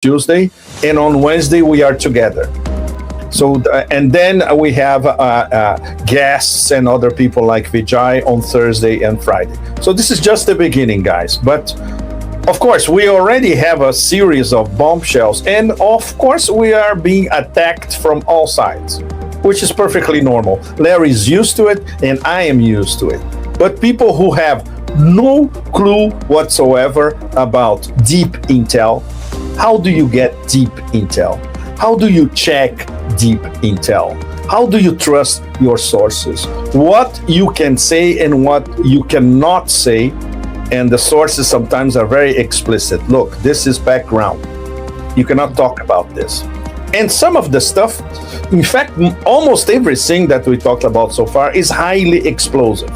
Tuesday, and on Wednesday we are together. So, and then we have guests and other people like Vijay on Thursday and Friday. So this is just the beginning, guys. But of course, we already have a series of bombshells, and of course, we are being attacked from all sides, which is perfectly normal. Larry's used to it, and I am used to it. But people who have no clue whatsoever about deep intel, how do you get deep intel? How do you check deep intel? How do you trust your sources? What you can say and what you cannot say, and the sources sometimes are very explicit. Look, this is background. You cannot talk about this. And some of the stuff, in fact, almost everything that we talked about so far is highly explosive.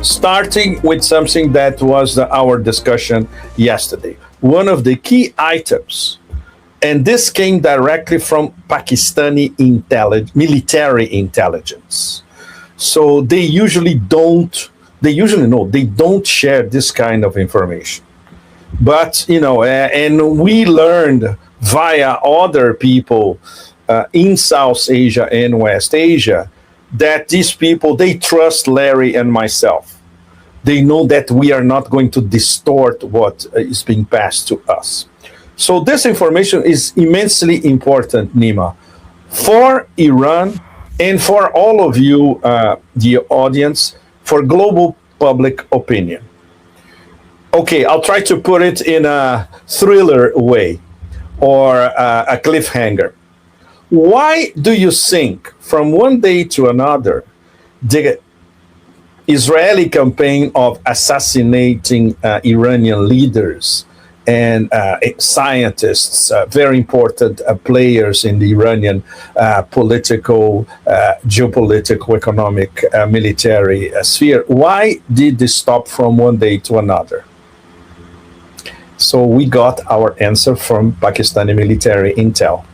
Starting with something that was our discussion yesterday. One of the key items, and this came directly from Pakistani military intelligence. So they usually don't share this kind of information. But, and we learned via other people in South Asia and West Asia that these people, they trust Larry and myself. They know that we are not going to distort what is being passed to us. So this information is immensely important, Nima, for Iran and for all of you, the audience, for global public opinion. Okay, I'll try to put it in a thriller way or a cliffhanger. Why do you think from one day to another, the Israeli campaign of assassinating Iranian leaders and scientists, very important players in the Iranian political, geopolitical, economic, military sphere, why did this stop from one day to another? So we got our answer from Pakistani military intel.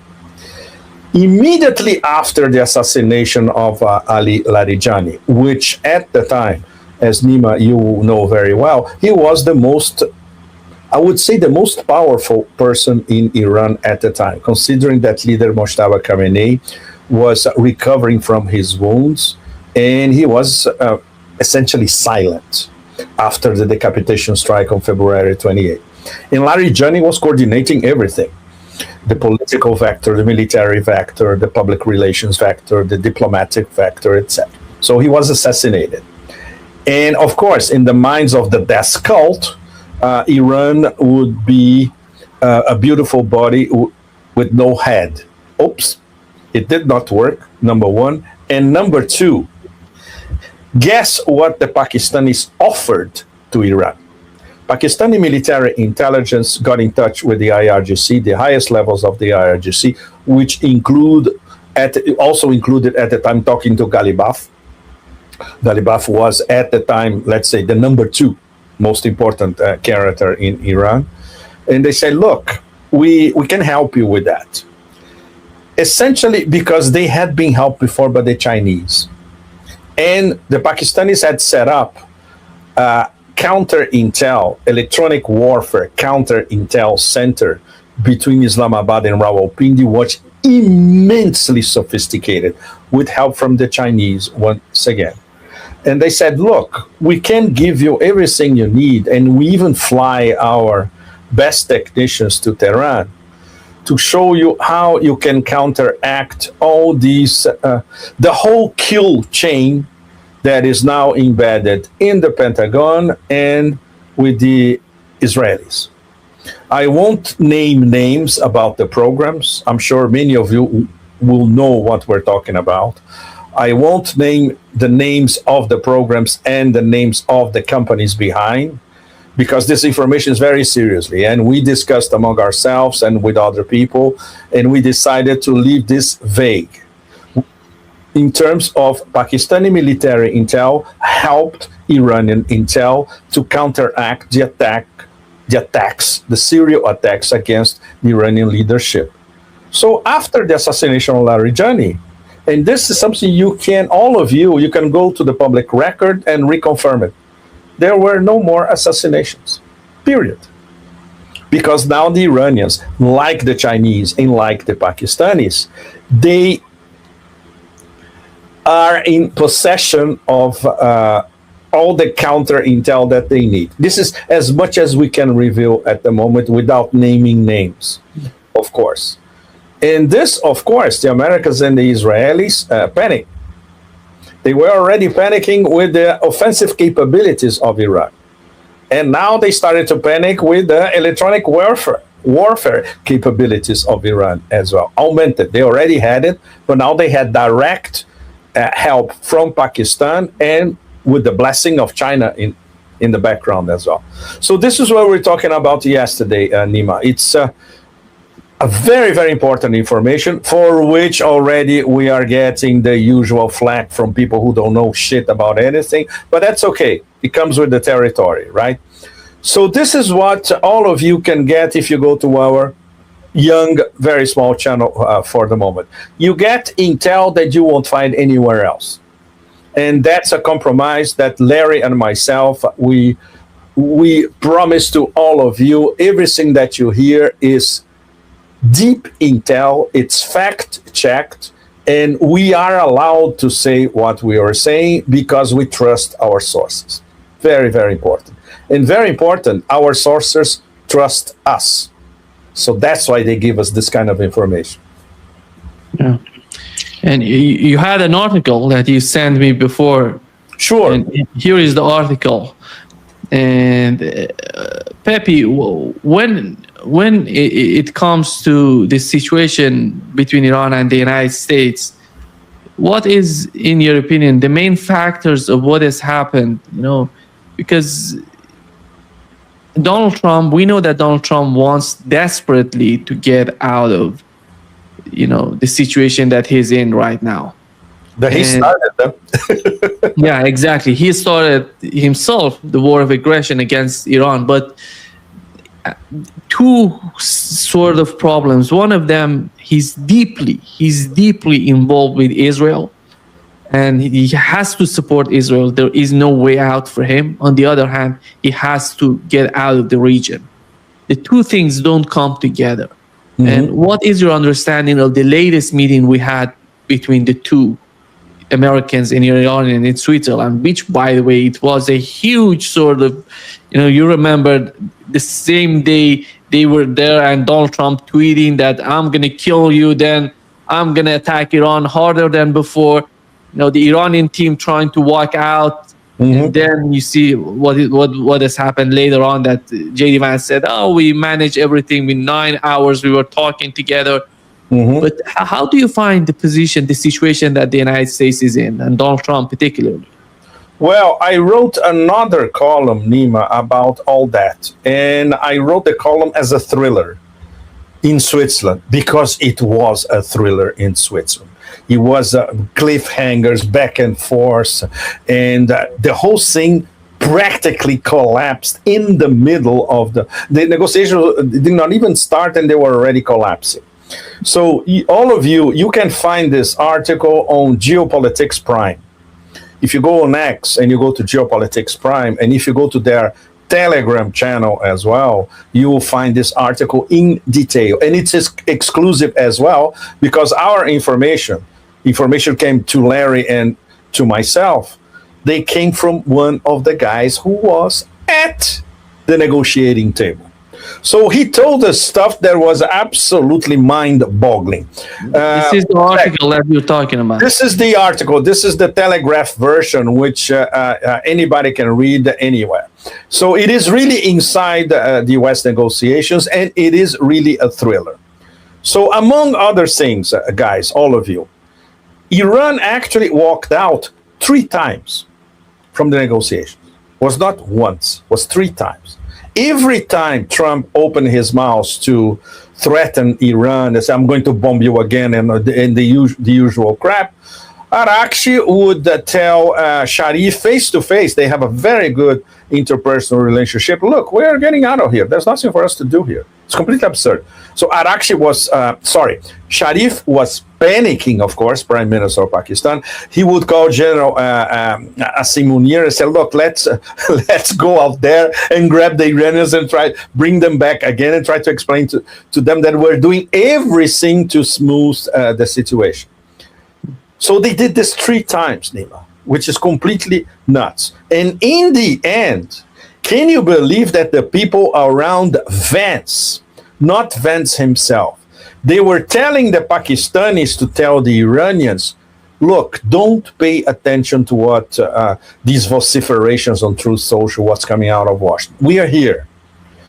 Immediately after the assassination of Ali Larijani, which at the time, as Nima, you know very well, he was the most, I would say, the most powerful person in Iran at the time, considering that leader Mojtaba Khamenei was recovering from his wounds, and he was essentially silent after the decapitation strike on February 28. And Larijani was coordinating everything. The political vector, the military vector, the public relations vector, the diplomatic vector, etc. So he was assassinated. And of course, in the minds of the death cult, Iran would be a beautiful body with no head. Oops, it did not work, number one. And number two, guess what the Pakistanis offered to Iran? Pakistani military intelligence got in touch with the IRGC, the highest levels of the IRGC, which also included at the time talking to Ghalibaf. Ghalibaf was at the time, let's say, the number two most important character in Iran. And they said, look, we can help you with that. Essentially because they had been helped before by the Chinese. And the Pakistanis had set up counter-intel, electronic warfare counter-intel center between Islamabad and Rawalpindi, was immensely sophisticated with help from the Chinese once again. And they said, look, we can give you everything you need, and we even fly our best technicians to Tehran to show you how you can counteract all these, the whole kill chain that is now embedded in the Pentagon and with the Israelis. I won't name names about the programs. I'm sure many of you will know what we're talking about. I won't name the names of the programs and the names of the companies behind, because this information is very seriously, and we discussed among ourselves and with other people, and we decided to leave this vague. In terms of Pakistani military intel helped Iranian intel to counteract the attacks, the serial attacks against the Iranian leadership. So after the assassination of Larijani, and this is something you can go to the public record and reconfirm it. There were no more assassinations, period. because now the Iranians, like the Chinese and like the Pakistanis, they are in possession of all the counter intel that they need. This is as much as we can reveal at the moment without naming names, of course. And this, of course, the Americans and the Israelis panic. They were already panicking with the offensive capabilities of Iran. And now they started to panic with the electronic warfare capabilities of Iran as well. Augmented. They already had it, but now they had direct help from Pakistan and with the blessing of China in the background as well. So this is what we're talking about yesterday, Nima. It's a very, very important information for which already we are getting the usual flack from people who don't know shit about anything, but that's okay. It comes with the territory, right? So this is what all of you can get if you go to our young, very small channel for the moment. You get intel that you won't find anywhere else. And that's a compromise that Larry and myself, we promise to all of you, everything that you hear is deep intel, it's fact-checked, and we are allowed to say what we are saying because we trust our sources. Very, very important. And very important, our sources trust us. So that's why they give us this kind of information. Yeah. And you had an article that you sent me before. Sure. And here is the article. And Pepe, when it comes to the situation between Iran and the United States, what is, in your opinion, the main factors of what has happened? You know, because Donald Trump, we know that Donald Trump wants desperately to get out of, you know, the situation that he's in right now. But he started them. Yeah, exactly. He started himself the war of aggression against Iran. But two sort of problems. One of them, he's deeply involved with Israel, and he has to support Israel. There is no way out for him. On the other hand, he has to get out of the region. The two things don't come together. Mm-hmm. And what is your understanding of the latest meeting we had between the two, Americans and Iranians in Switzerland, which, by the way, it was a huge sort of, you know, you remember the same day they were there and Donald Trump tweeting that I'm going to kill you, then I'm going to attack Iran harder than before. You know, the Iranian team trying to walk out. Mm-hmm. And then you see what has happened later on, that J.D. Vance said, oh, we managed everything in 9 hours. We were talking together. Mm-hmm. But how do you find the situation that the United States is in, and Donald Trump particularly? Well, I wrote another column, Nima, about all that. And I wrote the column as a thriller in Switzerland because it was a thriller in Switzerland. It was cliffhangers back and forth, and the whole thing practically collapsed in the middle of the negotiations. Did not even start, and they were already collapsing. So all of you can find this article on Geopolitics Prime. If you go on X and you go to Geopolitics Prime, and if you go to their Telegram channel as well, you will find this article in detail. And it's exclusive as well, because our information came to Larry and to myself. They came from one of the guys who was at the negotiating table. So he told us stuff that was absolutely mind-boggling. This is the article that you're talking about. This is the article. This is the Telegraph version, which anybody can read anywhere. So it is really inside the U.S. negotiations, and it is really a thriller. So among other things, guys, all of you, Iran actually walked out 3 times from the negotiations. Was not once, was 3 times. Every time Trump opened his mouth to threaten Iran and say, I'm going to bomb you again, and the usual crap, Arakshi would tell Sharif face to face. They have a very good interpersonal relationship. Look, we're getting out of here. There's nothing for us to do here. It's completely absurd. So Arakshi was, Sharif was panicking, of course, Prime Minister of Pakistan. He would call General Asim Munir and say, look, let's go out there and grab the Iranians and try bring them back again and try to explain to them that we're doing everything to smooth the situation. So they did this 3 times, Nima, which is completely nuts. And in the end, can you believe that the people around Vance, not Vance himself, they were telling the Pakistanis to tell the Iranians, look, don't pay attention to what these vociferations on Truth Social, what's coming out of Washington. We are here,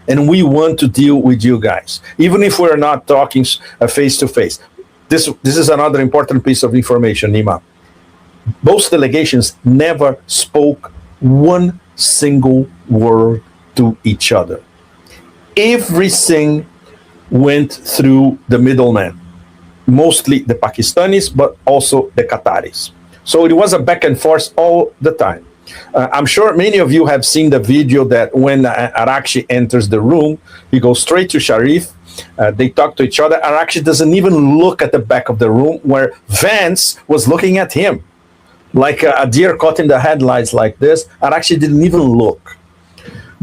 and we want to deal with you guys, even if we're not talking face to face. This is another important piece of information, Nima. Both delegations never spoke one single word to each other. Everything went through the middleman, mostly the Pakistanis, but also the Qataris. So it was a back and forth all the time. I'm sure many of you have seen the video that when Arakshi enters the room, he goes straight to Sharif. They talk to each other. Arakshi doesn't even look at the back of the room where Vance was looking at him. Like a deer caught in the headlights like this. Arakshi didn't even look.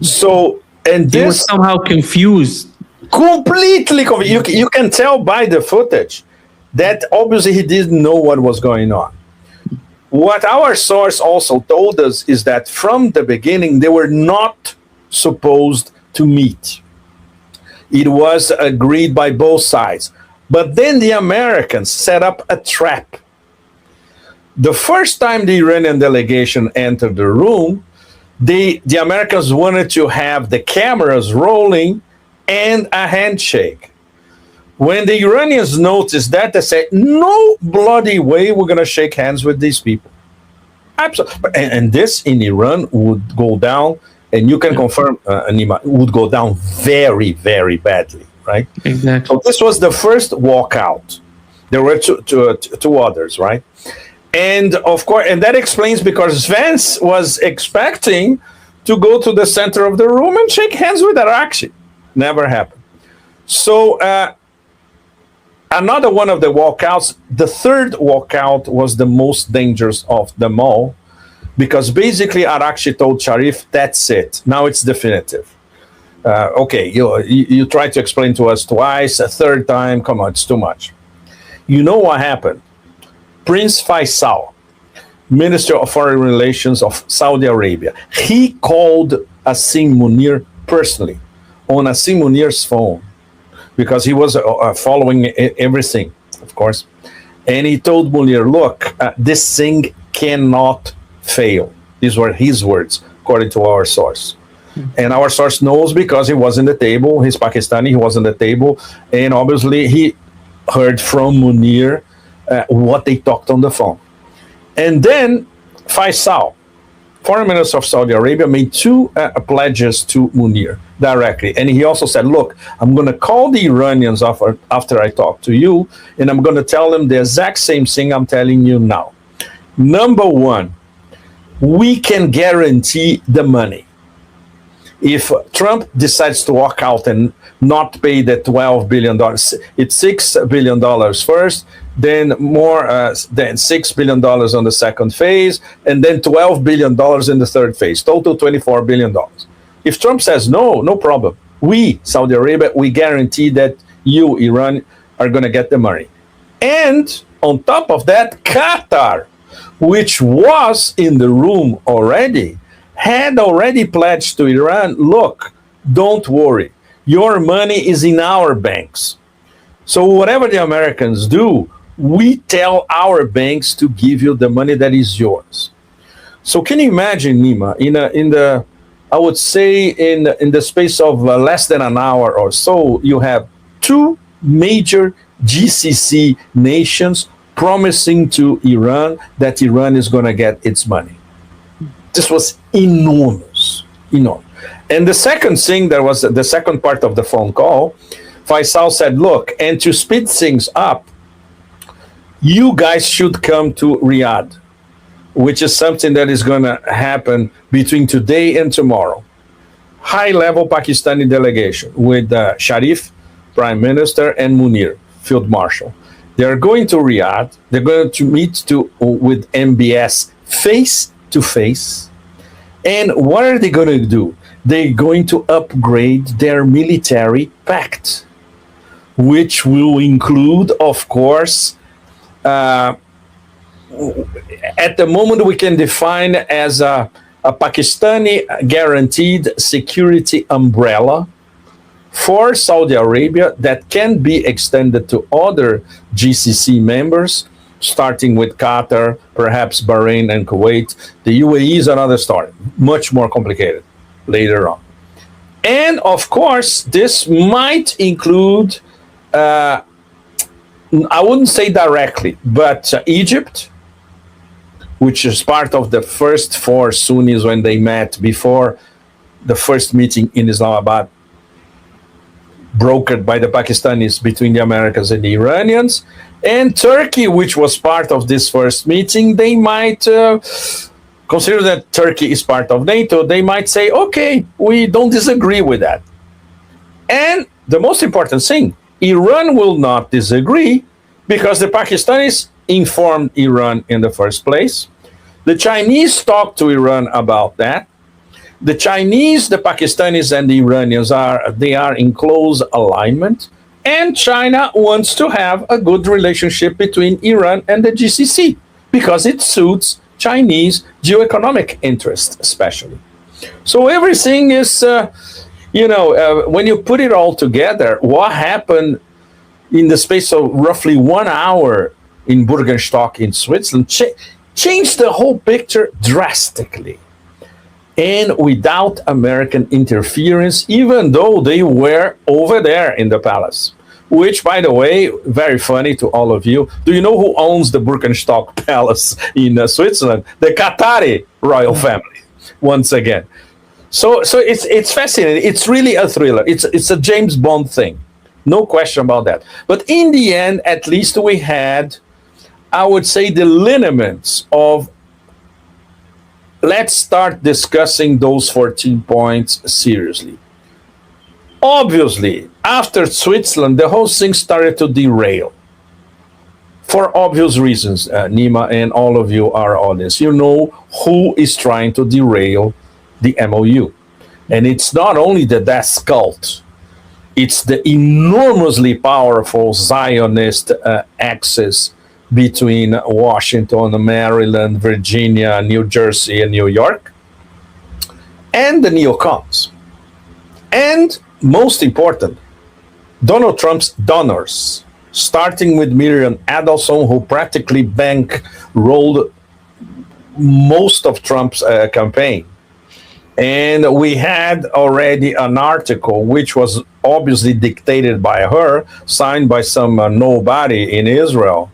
So, and this... He was somehow confused. Completely confused. You can tell by the footage that obviously he didn't know what was going on. What our source also told us is that from the beginning, they were not supposed to meet. It was agreed by both sides. But then the Americans set up a trap. The first time the Iranian delegation entered the room, the Americans wanted to have the cameras rolling and a handshake. When the Iranians noticed that, they said, no bloody way we're going to shake hands with these people. Absolutely. And this in Iran would go down, and you can confirm, Anima, it would go down very, very badly, right? Exactly. So this was the first walkout. There were two others, right? And of course, and that explains because Vance was expecting to go to the center of the room and shake hands with Arakshi. Never happened. So another one of the walkouts, the third walkout was the most dangerous of them all, because basically Arakshi told Sharif, that's it. Now it's definitive. Okay, you tried to explain to us twice, a third time, come on, it's too much. You know what happened? Prince Faisal, Minister of Foreign Relations of Saudi Arabia, he called Asim Munir personally on Asim Munir's phone because he was following everything, of course. And he told Munir, look, this thing cannot fail. These were his words, according to our source. And our source knows because he was in the table. He's Pakistani, he was in the table. And obviously he heard from Munir what they talked on the phone. And then Faisal, Foreign Minister of Saudi Arabia, made 2 pledges to Munir directly. And he also said, look, I'm going to call the Iranians after I talk to you, and I'm going to tell them the exact same thing I'm telling you now. Number 1, we can guarantee the money. If Trump decides to walk out and not pay the $12 billion, it's $6 billion first, then more than $6 billion on the second phase, and then $12 billion in the third phase, total $24 billion. If Trump says no problem, we, Saudi Arabia, we guarantee that you, Iran, are going to get the money. And on top of that, Qatar, which was in the room already, had already pledged to Iran, look, don't worry, your money is in our banks. So whatever the Americans do, we tell our banks to give you the money that is yours. So can you imagine, Nima, in the I would say in the space of less than an hour or so, you have 2 major GCC nations promising to Iran that Iran is going to get its money. This was enormous. And the second thing, that was the second part of the phone call, Faisal said, look, and to speed things up, you guys should come to Riyadh. which is something that is going to happen between today and tomorrow. High-level Pakistani delegation with Sharif, Prime Minister, and Munir, Field Marshal. They are going to Riyadh. They're going to meet with MBS face to face. And what are they going to do? They're going to upgrade their military pact, which will include, of course, at the moment we can define as a Pakistani guaranteed security umbrella for Saudi Arabia that can be extended to other GCC members, starting with Qatar, perhaps Bahrain and Kuwait. The UAE is another story, much more complicated later on. And of course, this might include, I wouldn't say directly, but Egypt, which is part of the first four Sunnis when they met before the first meeting in Islamabad, brokered by the Pakistanis between the Americans and the Iranians, and Turkey, which was part of this first meeting. They might consider that Turkey is part of NATO. They might say, okay, we don't disagree with that. And the most important thing, Iran will not disagree because the Pakistanis informed Iran in the first place. The Chinese talked to Iran about that. The Chinese, the Pakistanis, and the Iranians are in close alignment. And China wants to have a good relationship between Iran and the GCC because it suits Chinese geoeconomic interests, especially. So everything is, when you put it all together, what happened in the space of roughly 1 hour in Burgenstock in Switzerland changed the whole picture drastically. And without American interference, even though they were over there in the palace. Which, by the way, very funny to all of you. Do you know who owns the Burgenstock Palace in Switzerland? The Qatari royal family, once again. So it's fascinating. It's really a thriller. It's a James Bond thing. No question about that. But in the end, at least we had, I would say, the lineaments of let's start discussing those 14 points seriously. Obviously, after Switzerland, the whole thing started to derail. For obvious reasons, Nima and all of you, our audience, you know who is trying to derail the MOU. And it's not only the death cult, it's the enormously powerful Zionist axis between Washington, Maryland, Virginia, New Jersey, and New York, and the neocons. And most important, Donald Trump's donors, starting with Miriam Adelson, who practically bankrolled most of Trump's campaign. And we had already an article which was obviously dictated by her, signed by some nobody in Israel,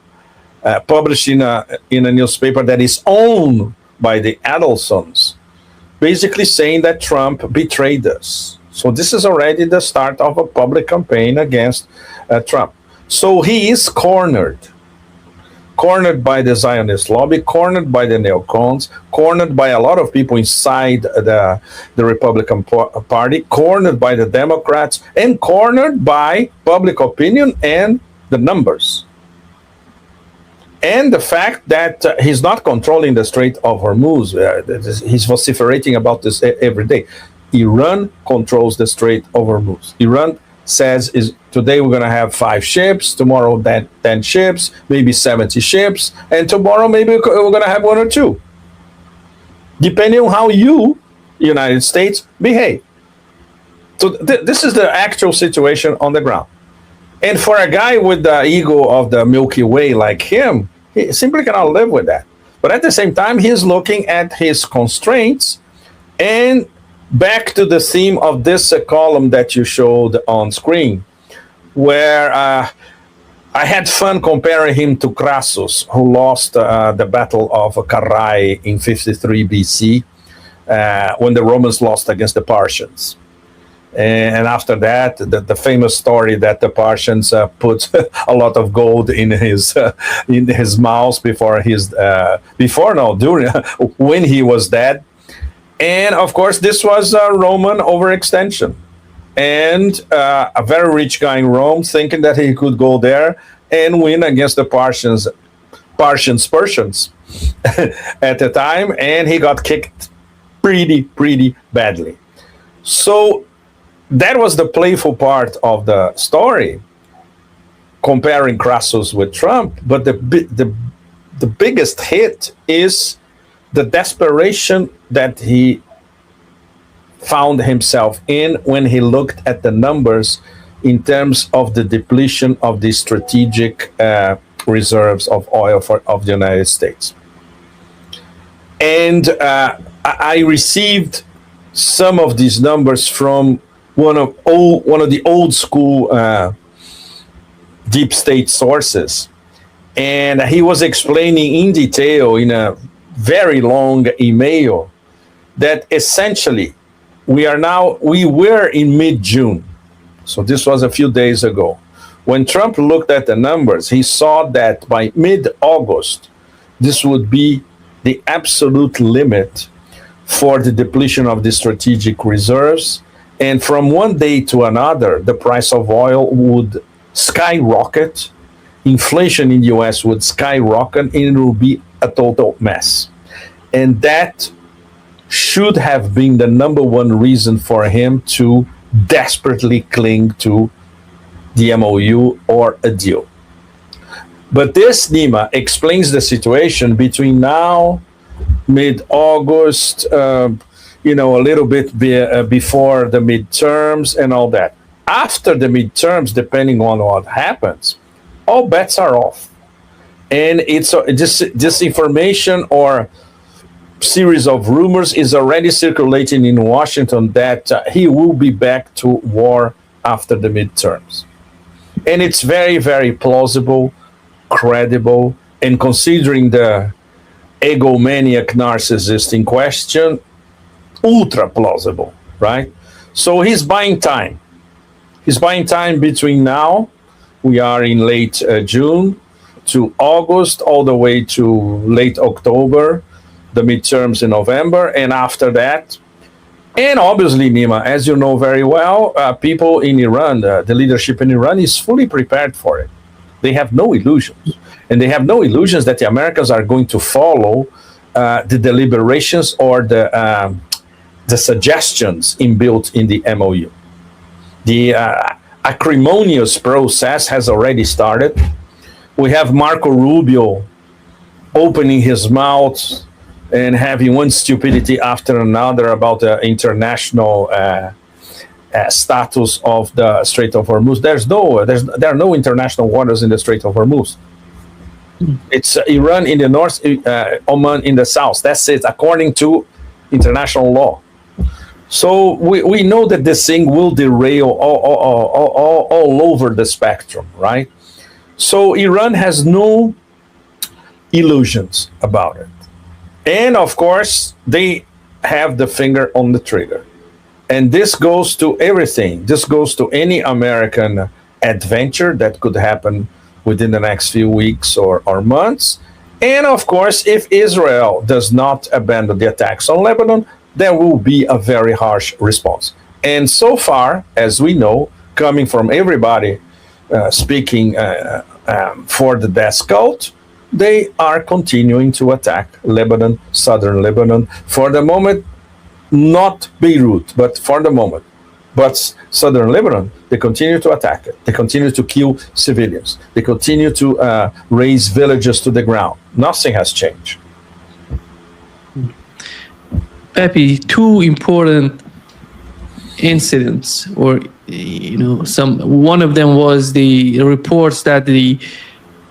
published in a newspaper that is owned by the Adelsons, basically saying that Trump betrayed us. So this is already the start of a public campaign against Trump. So he is cornered by the Zionist lobby, cornered by the neocons, cornered by a lot of people inside the Republican Party, cornered by the Democrats, and cornered by public opinion and the numbers. And the fact that he's not controlling the Strait of Hormuz, he's vociferating about this every day. Iran controls the Strait of Hormuz. Iran says today we're going to have 5 ships, tomorrow 10 ships, maybe 70 ships, and tomorrow maybe we're going to have 1 or 2, depending on how you, United States, behave. So this is the actual situation on the ground. And for a guy with the ego of the Milky Way like him, he simply cannot live with that. But at the same time, he's looking at his constraints. And back to the theme of this column that you showed on screen, where I had fun comparing him to Crassus, who lost the Battle of Carrhae in 53 BC, when the Romans lost against the Parthians. And after that, the famous story that the Persians put a lot of gold in his mouth during when he was dead. And of course, this was a Roman overextension, and a very rich guy in Rome thinking that he could go there and win against the Persians at the time, and he got kicked pretty badly. So that was the playful part of the story, comparing Crassus with Trump. But the biggest hit is the desperation that he found himself in when he looked at the numbers in terms of the depletion of the strategic reserves of oil of the United States. And I received some of these numbers from one of the old school deep state sources, and he was explaining in detail in a very long email that essentially we were in mid-June, so this was a few days ago. When Trump looked at the numbers, he saw that by mid-August, this would be the absolute limit for the depletion of the strategic reserves. And from one day to another, the price of oil would skyrocket, inflation in the US would skyrocket, and it would be a total mess. And that should have been the number one reason for him to desperately cling to the MOU or a deal. But this, Nima, explains the situation between now, mid-August, a little bit before the midterms and all that. After the midterms, depending on what happens, all bets are off. And it's this information or series of rumors is already circulating in Washington that he will be back to war after the midterms. And it's very, very plausible, credible, and considering the egomaniac narcissist in question, ultra plausible, right? So he's buying time. He's buying time between now, we are in late June, to August, all the way to late October, the midterms in November, and after that. And obviously, Nima, as you know very well, people in Iran, the leadership in Iran is fully prepared for it. They have no illusions. And they have no illusions that the Americans are going to follow the deliberations or the suggestions inbuilt in the MOU. The acrimonious process has already started. We have Marco Rubio opening his mouth and having one stupidity after another about the international status of the Strait of Hormuz. There are no international waters in the Strait of Hormuz. It's Iran in the north, Oman in the south. That's it, according to international law. So we know that this thing will derail all over the spectrum, right? So Iran has no illusions about it. And of course, they have the finger on the trigger. And this goes to everything. This goes to any American adventure that could happen within the next few weeks or months. And of course, if Israel does not abandon the attacks on Lebanon, there will be a very harsh response. And so far, as we know, coming from everybody speaking for the death cult, they are continuing to attack Lebanon, southern Lebanon. For the moment, not Beirut, but for the moment. But southern Lebanon, they continue to attack it. They continue to kill civilians. They continue to raze villages to the ground. Nothing has changed. Pepe, two important incidents, or one of them was the reports that the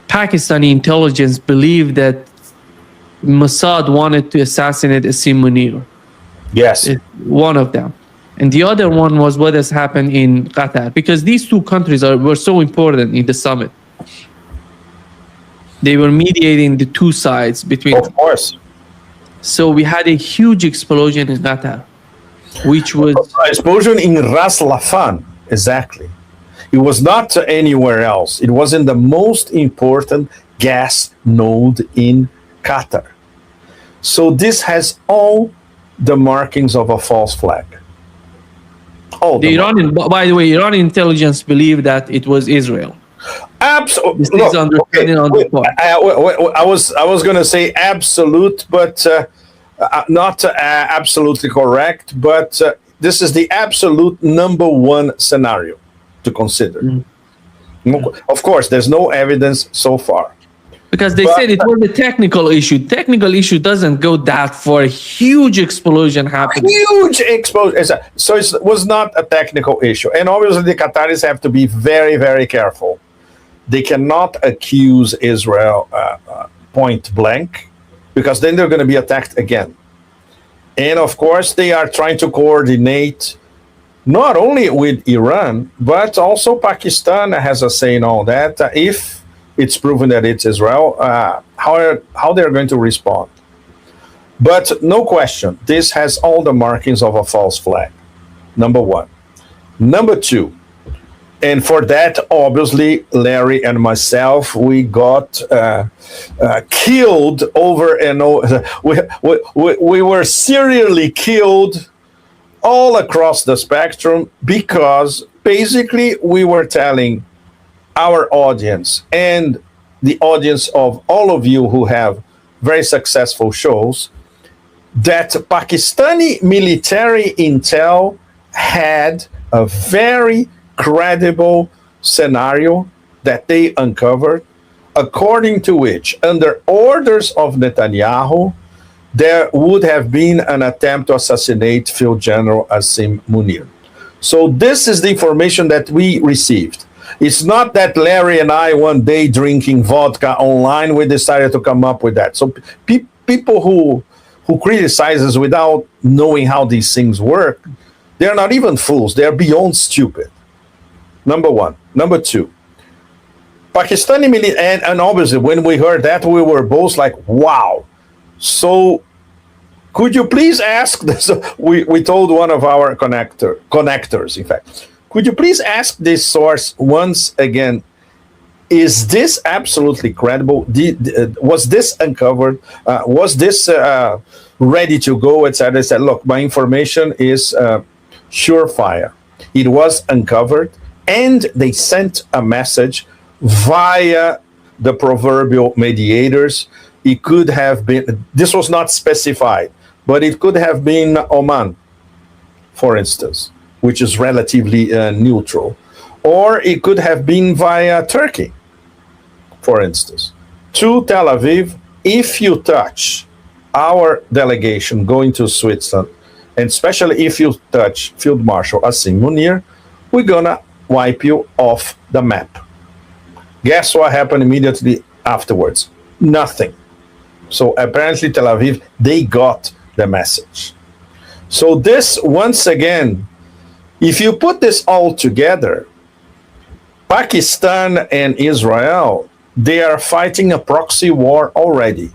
Pakistani intelligence believed that Mossad wanted to assassinate Asim Munir. Yes. One of them. And the other one was what has happened in Qatar, because these two countries were so important in the summit. They were mediating the two sides between. Of course. So we had a huge explosion in Qatar. which was Explosion in Ras Laffan, exactly. It was not anywhere else. It was in the most important gas node in Qatar. So this has all the markings of a false flag. All the Iranian. By the way, Iranian intelligence believed that it was Israel. Absolutely. This is understanding on the part. I was going to say absolute, but not absolutely correct. But this is the absolute number one scenario to consider. Of course, there's no evidence so far. Because they said it was a technical issue. Technical issue doesn't go that far. A huge explosion happened. Huge explosion. So it was not a technical issue. And obviously, the Qataris have to be very, very careful. They cannot accuse Israel point blank, because then they're going to be attacked again. And of course, they are trying to coordinate not only with Iran, but also Pakistan has a say in all that. If it's proven that it's Israel, how they're going to respond. But no question, this has all the markings of a false flag, number one. Number two, and for that, obviously, Larry and myself, we got killed over and over. We were serially killed all across the spectrum, because basically we were telling our audience and the audience of all of you who have very successful shows that Pakistani military intel had a very credible scenario that they uncovered, according to which, under orders of Netanyahu, there would have been an attempt to assassinate Field General Asim Munir. So this is the information that we received. It's not that Larry and I, one day drinking vodka online, we decided to come up with that. So people who criticize us without knowing how these things work, they're not even fools. They're beyond stupid. Number one. Number two, Pakistani military, and obviously when we heard that, we were both like, wow. So could you please ask this? We told one of our connectors, in fact, could you please ask this source once again, is this absolutely credible? Was this uncovered? Was this ready to go, etc.? They said, look, my information is surefire. It was uncovered, and they sent a message via the proverbial mediators. It could have been, this was not specified, but it could have been Oman, for instance, which is relatively neutral. Or it could have been via Turkey, for instance, to Tel Aviv. If you touch our delegation going to Switzerland, and especially if you touch Field Marshal Asim Munir, we're going to wipe you off the map. Guess what happened immediately afterwards? Nothing. So apparently Tel Aviv, they got the message. So this, once again, if you put this all together, Pakistan and Israel, they are fighting a proxy war already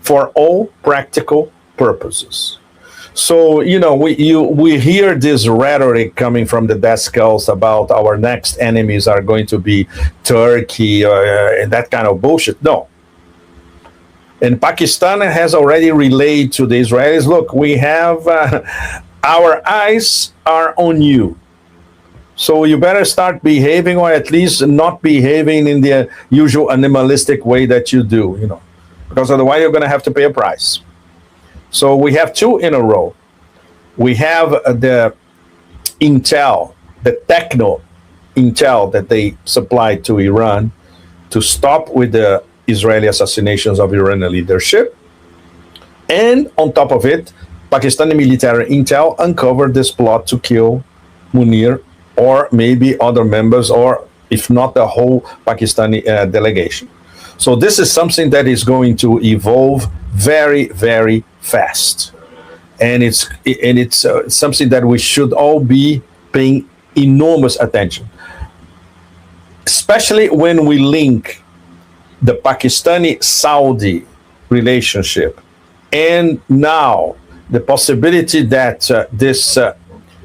for all practical purposes. So, you know, we hear this rhetoric coming from the decals about our next enemies are going to be Turkey and that kind of bullshit. No. And Pakistan has already relayed to the Israelis, look, we have, our eyes are on you. So you better start behaving, or at least not behaving in the usual animalistic way that you do, you know, because otherwise you're going to have to pay a price. So we have two in a row. We have the intel, the techno intel that they supplied to Iran to stop with the Israeli assassinations of Iranian leadership. And on top of it, Pakistani military intel uncovered this plot to kill Munir, or maybe other members, or if not the whole Pakistani delegation. So this is something that is going to evolve very, very fast. And it's something that we should all be paying enormous attention, especially when we link the Pakistani-Saudi relationship and now the possibility that this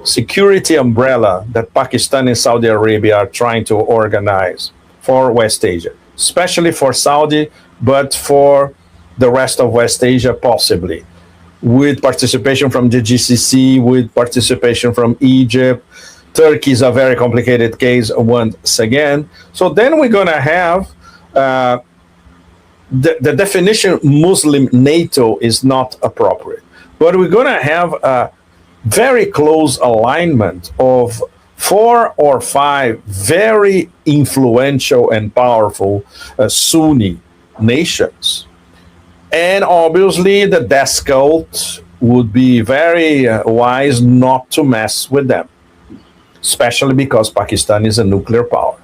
security umbrella that Pakistan and Saudi Arabia are trying to organize for West Asia, especially for Saudi, but for the rest of West Asia possibly, with participation from the GCC, with participation from Egypt. Turkey is a very complicated case once again. So then we're going to have the definition Muslim NATO is not appropriate, but we're going to have a very close alignment of 4 or 5 very influential and powerful Sunni nations. And obviously, the death cult would be very wise not to mess with them, especially because Pakistan is a nuclear power.